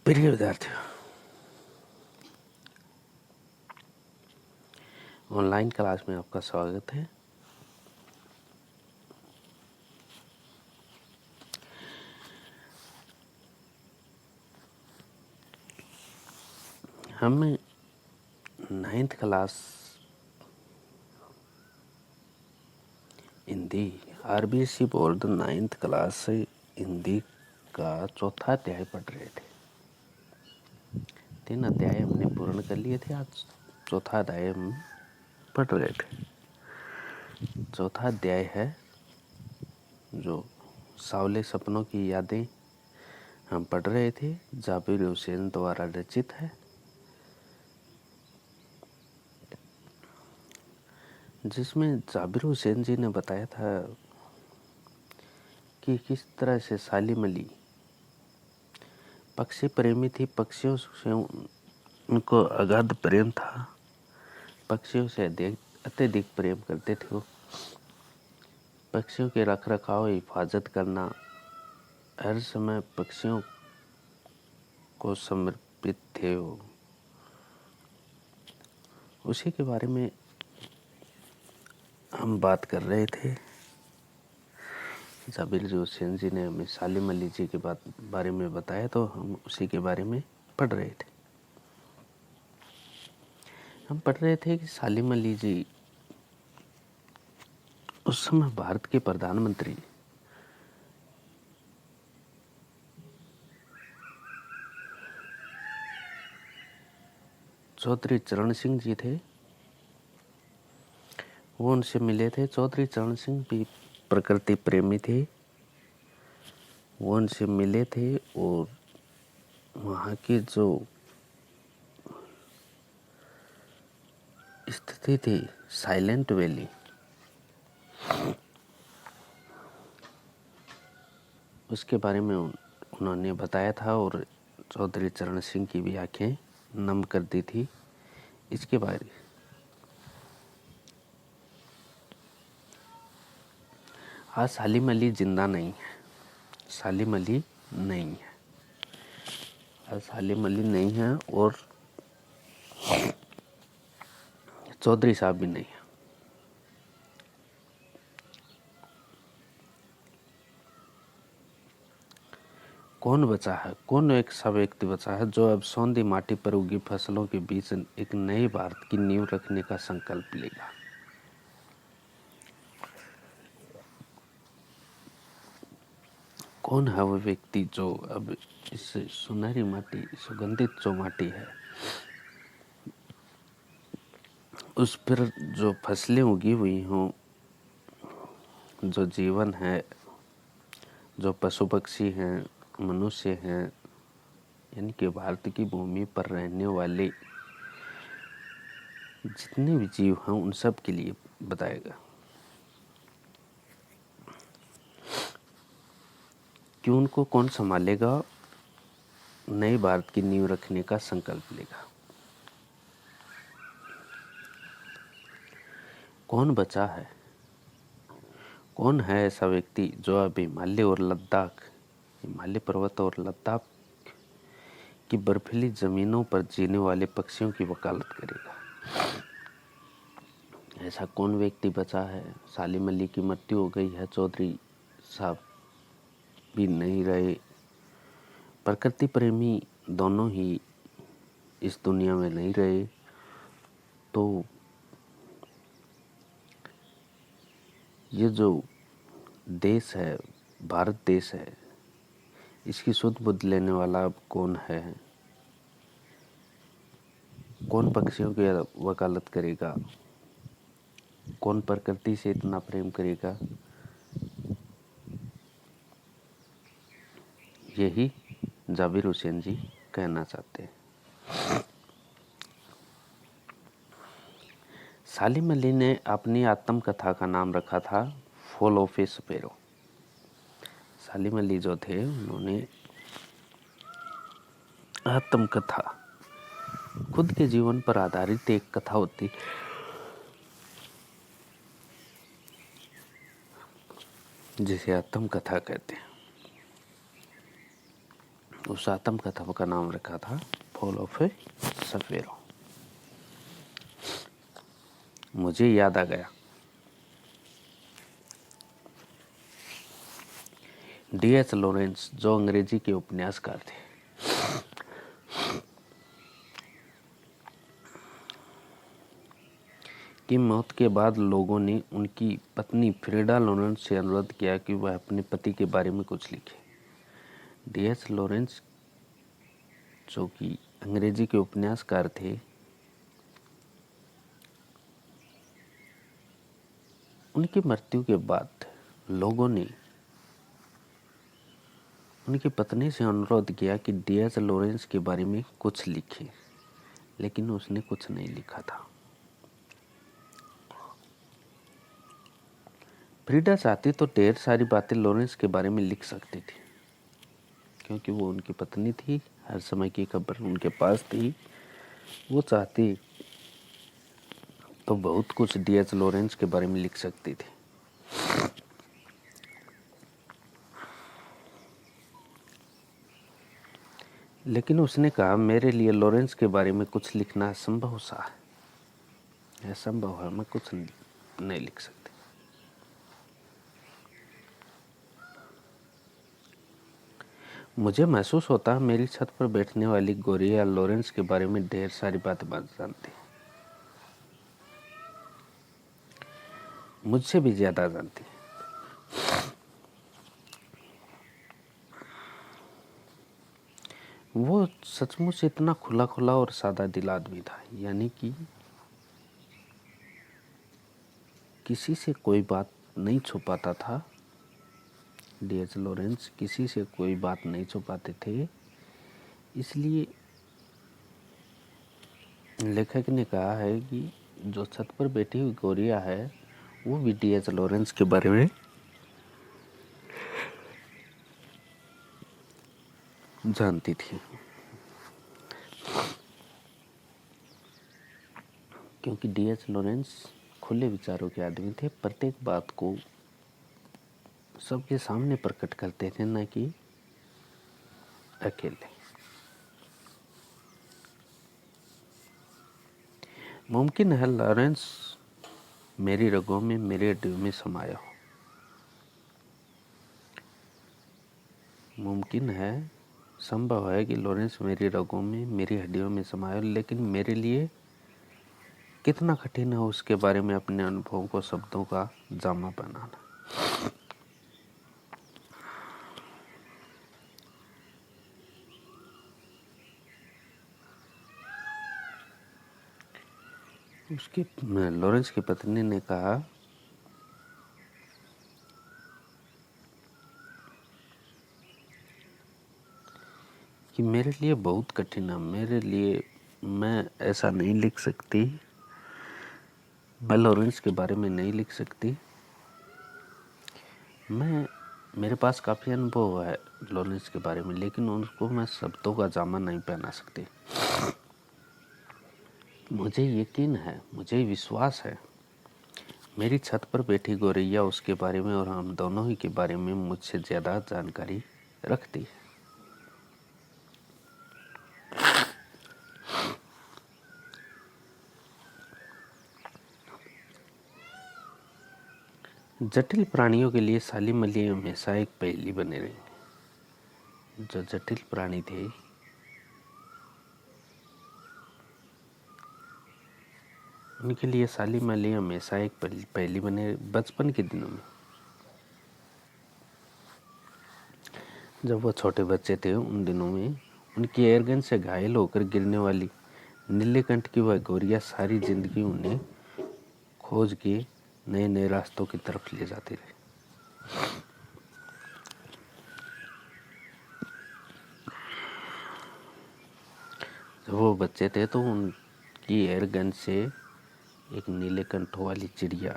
प्रिय विद्यार्थियों, online class में आपका स्वागत है। हमें 9th class Hindi RBSE board 9th class से हिंदी का चौथा अध्याय पढ़ रहे थे। 3 अध्याय हमने पूर्ण कर लिए थे। आज चौथा अध्याय हम पढ़ रहे थे। चौथा अध्याय है जो सावले सपनों की यादें हम पढ़ रहे थे, जाबिर हुसैन द्वारा रचित है। जिसमें जाबिर हुसैन जी ने बताया था कि किस तरह से सालिम अली पक्षी प्रेमी थी। पक्षियों से उनको अगाध प्रेम था। पक्षियों से अत्यधिक प्रेम करते थे वो। पक्षियों के रख रखाव, हिफाजत करना, हर समय पक्षियों को समर्पित थे वो। उसी के बारे में हम बात कर रहे थे। जाबिर हुसैन जी ने हमें सालिम अली जी के बारे में बताया, तो हम उसी के बारे में पढ़ रहे थे। हम पढ़ रहे थे कि सालिम अली जी उस समय भारत के प्रधानमंत्री चौधरी चरण सिंह जी थे। वो उनसे मिले थे। चौधरी चरण सिंह भी प्रकृति प्रेमी थे। वो उनसे मिले थे और वहाँ की जो स्थिति थी, साइलेंट वैली, उसके बारे में उन्होंने बताया था और चौधरी चरण सिंह की भी आंखें नम कर दी थी इसके बारे। आज सालिम अली जिंदा नहीं है। सालिम अली नहीं है। आज सालिम अली नहीं है और चौधरी साहब भी नहीं है। कौन बचा है? कौन एक सा व्यक्ति बचा है जो अब सौंधी माटी पर उगी फसलों के बीच एक नए भारत की नींव रखने का संकल्प लेगा? कौन है वो व्यक्ति जो अब इस सुनहरी माटी, सुगंधित जो माटी है, उस पर जो फसलें उगी हुई हों, जो जीवन है, जो पशु पक्षी हैं, मनुष्य हैं, यानी कि भारत की भूमि पर रहने वाले जितने भी जीव हैं, उन सब के लिए बताएगा कि उनको कौन संभालेगा, नए भारत की नींव रखने का संकल्प लेगा। कौन बचा है? कौन है ऐसा व्यक्ति जो अब हिमालय पर्वत और लद्दाख की बर्फीली जमीनों पर जीने वाले पक्षियों की वकालत करेगा? ऐसा कौन व्यक्ति बचा है? सालिम अली की मृत्यु हो गई है, चौधरी साहब भी नहीं रहे, प्रकृति प्रेमी दोनों ही इस दुनिया में नहीं रहे, तो ये जो देश है, भारत देश है, इसकी सुध बुध लेने वाला अब कौन है? कौन पक्षियों की वकालत करेगा? कौन प्रकृति से इतना प्रेम करेगा? यही जाबिर हुसैन जी कहना चाहते हैं। सालिम अली ने अपनी आत्मकथा का नाम रखा था फॉल ऑफ ए स्पैरो। सालिम अली जो थे, उन्होंने आत्मकथा, खुद के जीवन पर आधारित एक कथा होती जिसे आत्मकथा कहते हैं। उस आत्मकथा का नाम रखा था फॉल ऑफ ए सफेरो। मुझे याद आ गया D.H. लॉरेंस, जो अंग्रेजी के उपन्यासकार थे, की मौत के बाद लोगों ने उनकी पत्नी फ्रीडा लॉरेंस से अनुरोध किया कि वह अपने पति के बारे में कुछ लिखे। D.H. लॉरेंस, जो कि अंग्रेजी के उपन्यासकार थे, उनकी मृत्यु के बाद लोगों ने उनकी पत्नी से अनुरोध किया कि D.H. लॉरेंस के बारे में कुछ लिखे, लेकिन उसने कुछ नहीं लिखा था। फ्रीडा चाहती तो ढेर सारी बातें लॉरेंस के बारे में लिख सकती थी, क्योंकि वो उनकी पत्नी थी, हर समय की खबर उनके पास थी। वो चाहती तो बहुत कुछ D.H. लॉरेंस के बारे में लिख सकती थी। लेकिन उसने कहा, मेरे लिए लॉरेंस के बारे में कुछ लिखना असंभव सा है, असंभव है, मैं कुछ नहीं लिख सकती। मुझे महसूस होता मेरी छत पर बैठने वाली गोरिया लॉरेंस के बारे में ढेर सारी बातें जानती, मुझसे भी ज्यादा जानती। वो सचमुच इतना खुला खुला और सादा दिल आदमी था, यानी कि किसी से कोई बात नहीं छुपाता था। D.H. लॉरेंस किसी से कोई बात नहीं छुपाते थे। इसलिए लेखक ने कहा है कि जो छत पर बैठी हुई गोरिया है वो भी D.H. लॉरेंस के बारे में जानती थी, क्योंकि D.H. लॉरेंस खुले विचारों के आदमी थे। प्रत्येक बात को सबके सामने प्रकट करते थे, न कि अकेले। मुमकिन है लॉरेंस मेरी रगों में, मेरे हड्डियों में समाया हो। मुमकिन है, संभव है कि लॉरेंस मेरी रगों में, मेरी हड्डियों में समाया हो, लेकिन मेरे लिए कितना कठिन है उसके बारे में अपने अनुभवों को शब्दों का जामा बनाना। उसकी लॉरेंस की पत्नी ने कहा कि मेरे लिए बहुत कठिन है, मेरे लिए, मैं ऐसा नहीं लिख सकती, मैं लॉरेंस के बारे में नहीं लिख सकती। मेरे पास काफ़ी अनुभव है लॉरेंस के बारे में, लेकिन उनको मैं शब्दों का जामा नहीं पहना सकती। मुझे यकीन है, मुझे विश्वास है, मेरी छत पर बैठी गोरैया उसके बारे में और हम दोनों ही के बारे में मुझसे ज़्यादा जानकारी रखती है। जटिल प्राणियों के लिए साली मली हमेशा एक पहेली बने रही। जो जटिल प्राणी थे, उनके लिए साली मली हमेशा एक पहेली बने। बचपन के दिनों में जब वो छोटे बच्चे थे, उन दिनों में उनकी एयरगन से घायल होकर गिरने वाली नीलकंठ की वह गोरिया सारी जिंदगी उन्हें खोज के नए नए रास्तों की तरफ ले जाती रही। जब वो बच्चे थे तो उनकी एयरगन से एक नीले कंठों वाली चिड़िया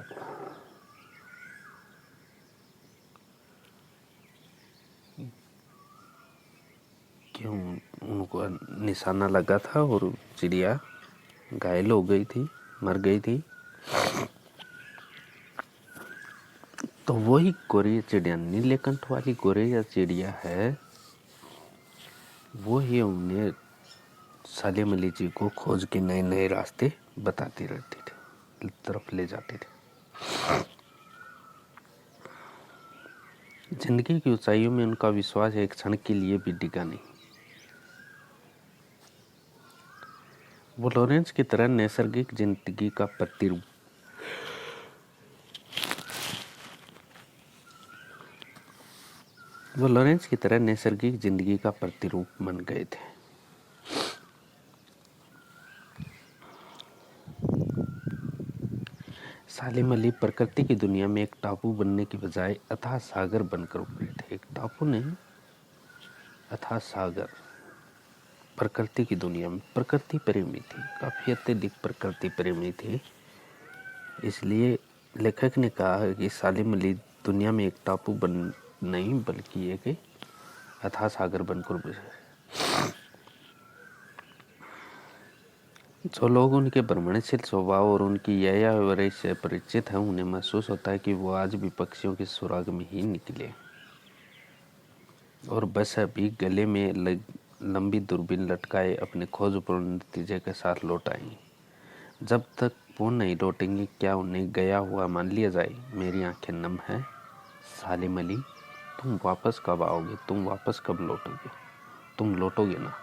क्यों उनको निशाना लगा था और चिड़िया घायल हो गई थी, मर गई थी। तो वही गोरिया चिड़िया, नीले कंठ वाली गोरिया चिड़िया है वो ही उन्हें सालिम अली जी को खोज के नए नए रास्ते बताते रहते थे, तरफ ले जाते थे। जिंदगी की ऊंचाइयों में उनका विश्वास एक क्षण के लिए भी डिगा नहीं। वो लॉरेंस की तरह नैसर्गिक जिंदगी का प्रतिरूप बन गए थे। सालिम अली प्रकृति की दुनिया में एक टापू बनने की बजाय अथाह सागर बनकर उभरे थे। एक टापू नहीं, अथाह सागर। प्रकृति की दुनिया में प्रकृति प्रेमी थी, काफी अत्यधिक प्रकृति प्रेमी थी। इसलिए लेखक ने कहा है कि सालिम अली दुनिया में एक टापू बन नहीं बल्कि एक अथाह सागर बनकर उभरे। जो लोग उनके भ्रमणशील स्वभाव और उनकी यायावरी से परिचित हैं, उन्हें महसूस होता है कि वो आज भी पक्षियों के सुराग में ही निकले और बस अभी गले में लंबी दूरबीन लटकाए अपने खोजपूर्ण नतीजे के साथ लौट आएंगे। जब तक वो नहीं लौटेंगे, क्या उन्हें गया हुआ मान लिया जाए? मेरी आंखें नम हैं सालिम अली, तुम वापस कब आओगे? तुम वापस कब लौटोगे? तुम लौटोगे ना?